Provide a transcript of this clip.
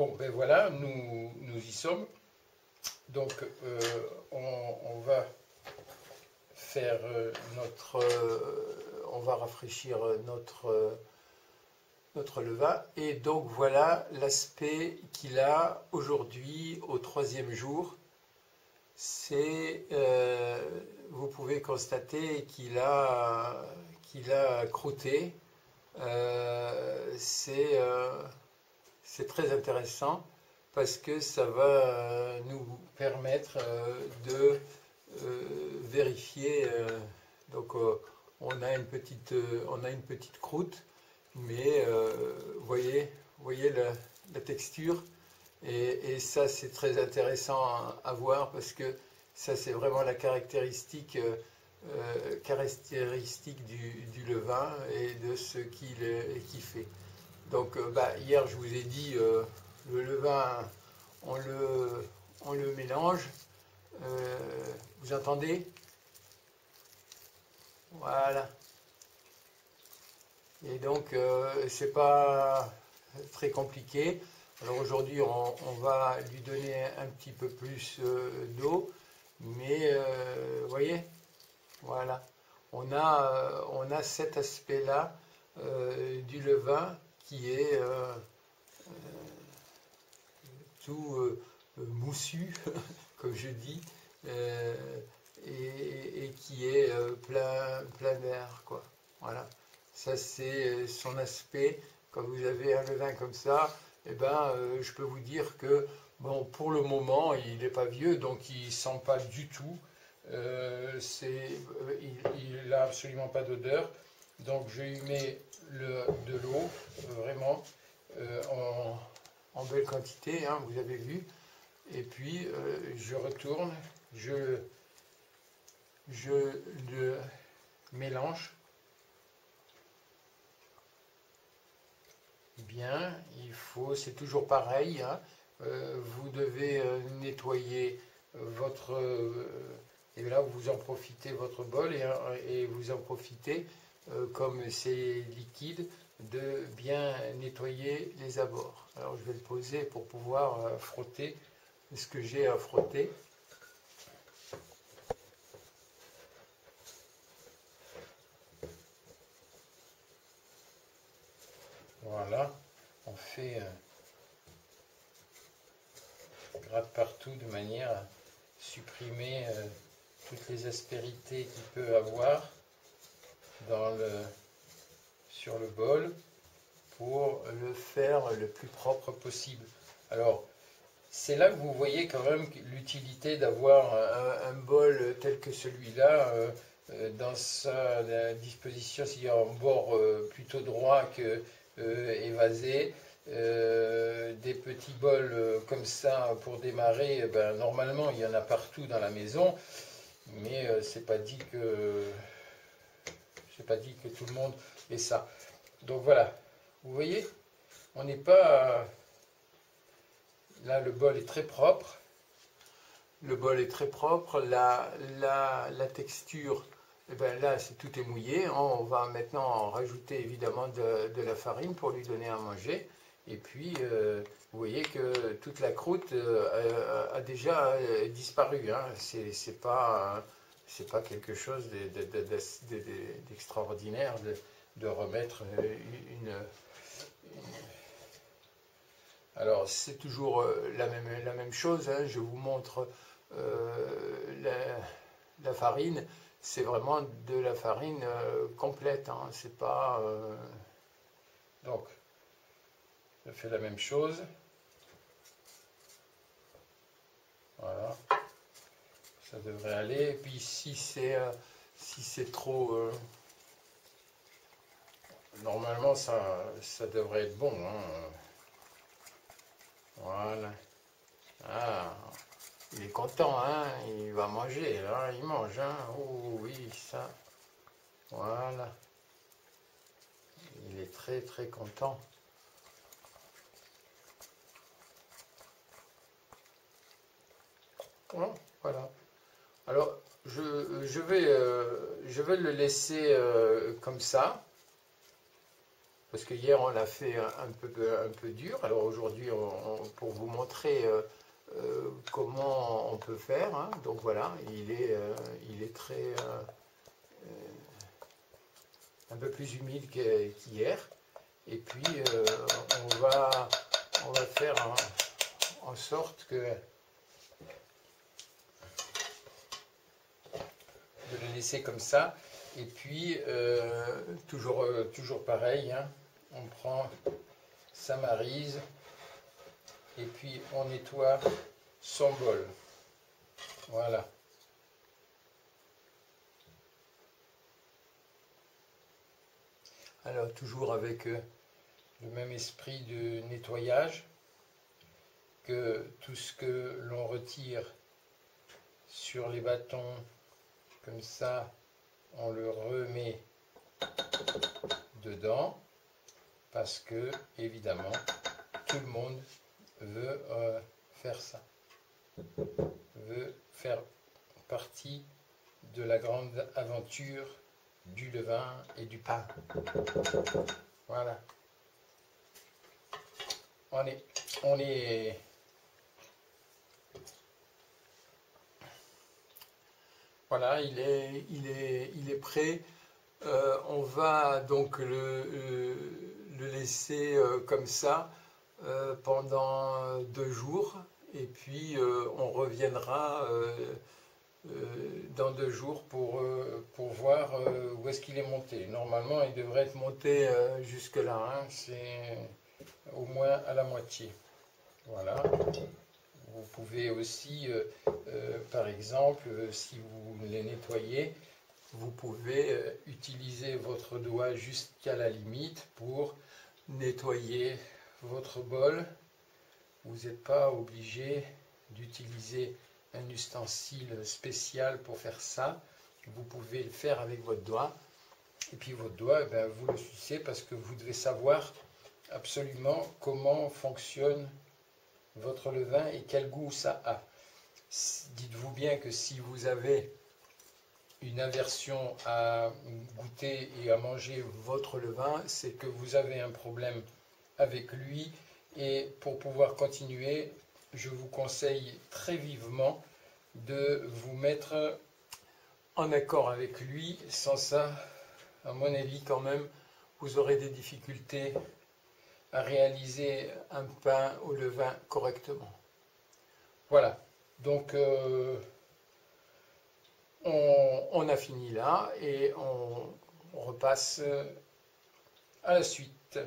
Bon, ben voilà, nous y sommes. Donc, on va faire on va rafraîchir notre levain. Et donc, voilà l'aspect qu'il a aujourd'hui, au 3e jour. C'est, vous pouvez constater qu'il a croûté. C'est très intéressant parce que ça va nous permettre de vérifier. Donc on a une petite croûte, mais voyez la texture, et ça c'est très intéressant à voir parce que ça c'est vraiment la caractéristique du levain et de ce qu'il fait. Donc hier je vous ai dit, le levain on le mélange. Vous entendez? Voilà. Et donc c'est pas très compliqué. Alors aujourd'hui on va lui donner un petit peu plus d'eau, mais voyez, voilà, on a cet aspect là du levain qui est tout moussu comme je dis, et qui est plein d'air, quoi. Voilà, ça c'est son aspect. Quand vous avez un levain comme ça, eh ben, je peux vous dire que bon, pour le moment il n'est pas vieux, donc il sent pas du tout. Il n'a absolument pas d'odeur, donc je lui mets de l'eau, vraiment en belle quantité, hein, vous avez vu, et puis je retourne, je le mélange bien. C'est toujours pareil, hein, vous devez nettoyer votre et là vous en profitez, votre bol, et vous en profitez, comme c'est liquide, de bien nettoyer les abords. Alors je vais le poser pour pouvoir frotter ce que j'ai à frotter. Voilà, on fait gratte partout de manière à supprimer toutes les aspérités qu'il peut avoir sur le bol, pour le faire le plus propre possible. Alors, c'est là que vous voyez quand même l'utilité d'avoir un bol tel que celui-là dans sa disposition, c'est-à-dire en bord plutôt droit que évasé. Des petits bols comme ça pour démarrer, ben, normalement il y en a partout dans la maison, mais c'est pas dit que tout le monde ait ça. Donc voilà, vous voyez, on n'est pas là, le bol est très propre. Le bol est très propre, la texture, eh ben là tout est mouillé. On va maintenant rajouter évidemment de la farine pour lui donner à manger. Et puis vous voyez que toute la croûte a déjà disparu, hein. C'est pas quelque chose d'extraordinaire de remettre une. Alors c'est toujours la même chose, hein. Je vous montre la farine. C'est vraiment de la farine complète, hein. C'est pas donc je fais la même chose. Voilà, ça devrait aller. Et puis si c'est trop normalement ça devrait être bon, hein. Voilà. Ah, il est content, hein, il va manger, là, il mange, hein. Oh oui, ça. Voilà. Il est très très content. Bon, voilà. Alors, je vais le laisser comme ça. parce que hier on l'a fait un peu dur. Alors aujourd'hui, pour vous montrer comment on peut faire, hein, donc voilà, il est très un peu plus humide qu'hier. Et puis on va faire en sorte que de le laisser comme ça. Et puis toujours pareil, hein, on prend sa maryse et puis on nettoie son bol. Voilà. Alors toujours avec le même esprit de nettoyage, que tout ce que l'on retire sur les bâtons, comme ça, on le remet dedans, parce que, évidemment, tout le monde veut faire ça, veut faire partie de la grande aventure du levain et du pain. Voilà. On est voilà, il est prêt. On va donc le laisser comme ça pendant 2 jours. Et puis on reviendra dans 2 jours pour voir où est-ce qu'il est monté. Normalement, il devrait être monté jusque-là, hein, c'est au moins à la moitié. Voilà. Vous pouvez aussi, par exemple, si vous les nettoyez, vous pouvez utiliser votre doigt jusqu'à la limite pour nettoyer votre bol. Vous n'êtes pas obligé d'utiliser un ustensile spécial pour faire ça. Vous pouvez le faire avec votre doigt. Et puis votre doigt, eh bien, vous le sucez parce que vous devez savoir absolument comment fonctionne votre levain et quel goût ça a. Dites-vous bien que si vous avez une aversion à goûter et à manger votre levain, c'est que vous avez un problème avec lui. Et pour pouvoir continuer, je vous conseille très vivement de vous mettre en accord avec lui. Sans ça, à mon avis quand même, vous aurez des difficultés à réaliser un pain au levain correctement. Voilà, donc on a fini là et on repasse à la suite.